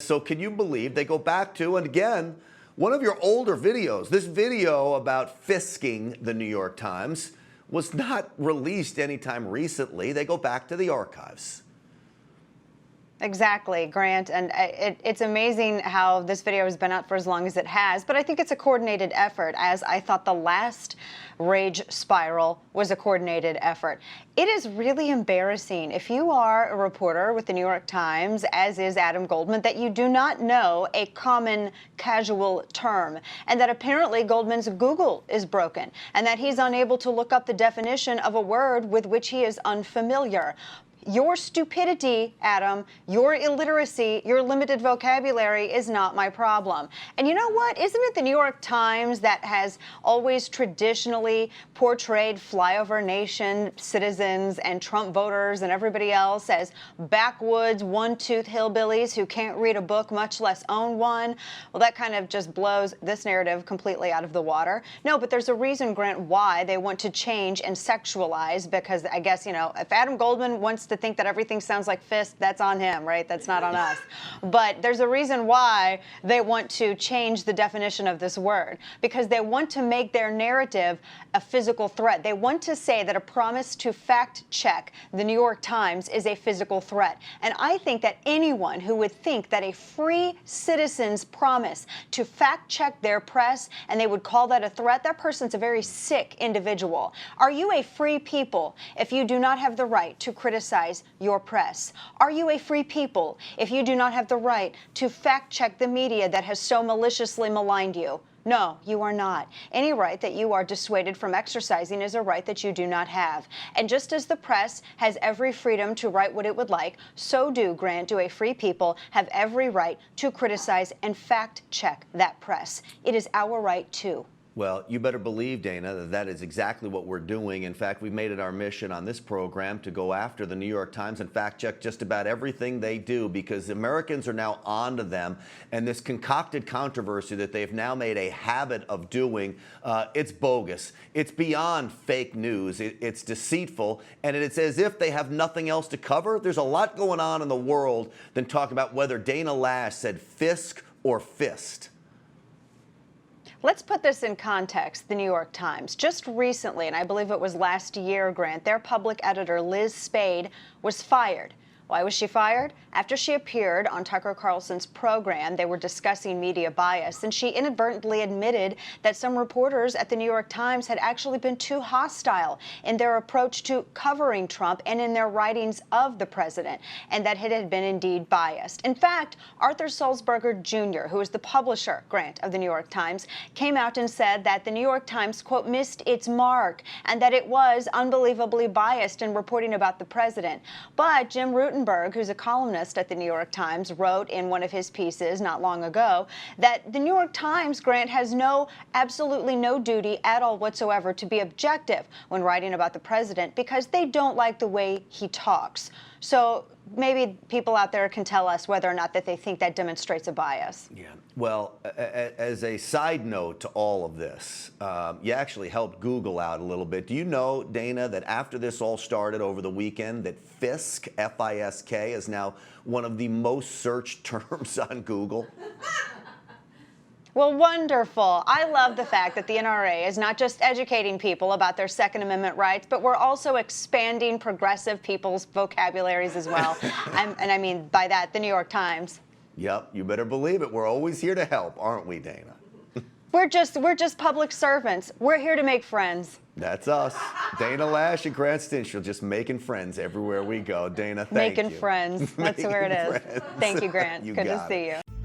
So can you believe they go back to, and again, one of your older videos, this video about fisking the New York Times was not released anytime recently. They go back to the archives. Exactly, Grant, and it's amazing how this video has been out for as long as it has, but I think it's a coordinated effort, as I thought the last rage spiral was a coordinated effort. It is really embarrassing if you are a reporter with the New York Times, as is Adam Goldman, that you do not know a common casual term, and that apparently Goldman's Google is broken, and that he's unable to look up the definition of a word with which he is unfamiliar. Your stupidity, Adam, your illiteracy, your limited vocabulary is not my problem. And you know what? Isn't it the New York Times that has always traditionally portrayed flyover nation citizens and Trump voters and everybody else as backwoods, one-tooth hillbillies who can't read a book, much less own one? Well, that kind of just blows this narrative completely out of the water. No, but there's a reason, Grant, why they want to change and sexualize, because I guess, you know, if Adam Goldman wants to think that everything sounds like fist, that's on him, right? That's not on us. But there's a reason why they want to change the definition of this word, because they want to make their narrative a physical threat. They want to say that a promise to fact check the New York Times is a physical threat. And I think that anyone who would think that a free citizen's promise to fact check their press and they would call that a threat, that person's a very sick individual. Are you a free people if you do not have the right to criticize your press? Are you a free people if you do not have the right to fact check the media that has so maliciously maligned you? No, you are not. Any right that you are dissuaded from exercising is a right that you do not have. And just as the press has every freedom to write what it would like, so do, Grant, do a free people have every right to criticize and fact check that press. It is our right too. Well, you better believe, Dana, that that is exactly what we're doing. In fact, we've made it our mission on this program to go after the New York Times and fact check just about everything they do, because Americans are now onto them. And this concocted controversy that they've now made a habit of doing, it's bogus. It's beyond fake news. It's deceitful. And it's as if they have nothing else to cover. There's a lot going on in the world than talk about whether Dana Loesch said fisk or fist. Let's put this in context. The New York Times, just recently, and I believe it was last year, Grant, their public editor, Liz Spade, was fired. Why was she fired? After she appeared on Tucker Carlson's program, they were discussing media bias, and she inadvertently admitted that some reporters at the New York Times had actually been too hostile in their approach to covering Trump and in their writings of the president, and that it had been indeed biased. In fact, Arthur Sulzberger Jr., who is the publisher, Grant, of the New York Times, came out and said that the New York Times, quote, missed its mark, and that it was unbelievably biased in reporting about the president. But Jim Rutenberg, who's a columnist at the New York Times, wrote in one of his pieces not long ago that the New York Times, Grant, has absolutely no duty at all whatsoever to be objective when writing about the president, because they don't like the way he talks. So maybe people out there can tell us whether or not that they think that demonstrates a bias. Yeah. Well, as a side note to all of this, you actually helped Google out a little bit. Do you know, Dana, that after this all started over the weekend, that Fisk, F-I-S-K, is now one of the most searched terms on Google? Well, wonderful. I love the fact that the NRA is not just educating people about their Second Amendment rights, but we're also expanding progressive people's vocabularies as well. And I mean by that, the New York Times. Yep, you better believe it. We're always here to help, aren't we, Dana? We're just public servants. We're here to make friends. That's us. Dana Loesch and Grant Stinchfield, just making friends everywhere we go. Dana, thank you. Making friends. That's where it is. Thank you, Grant. Good to see you.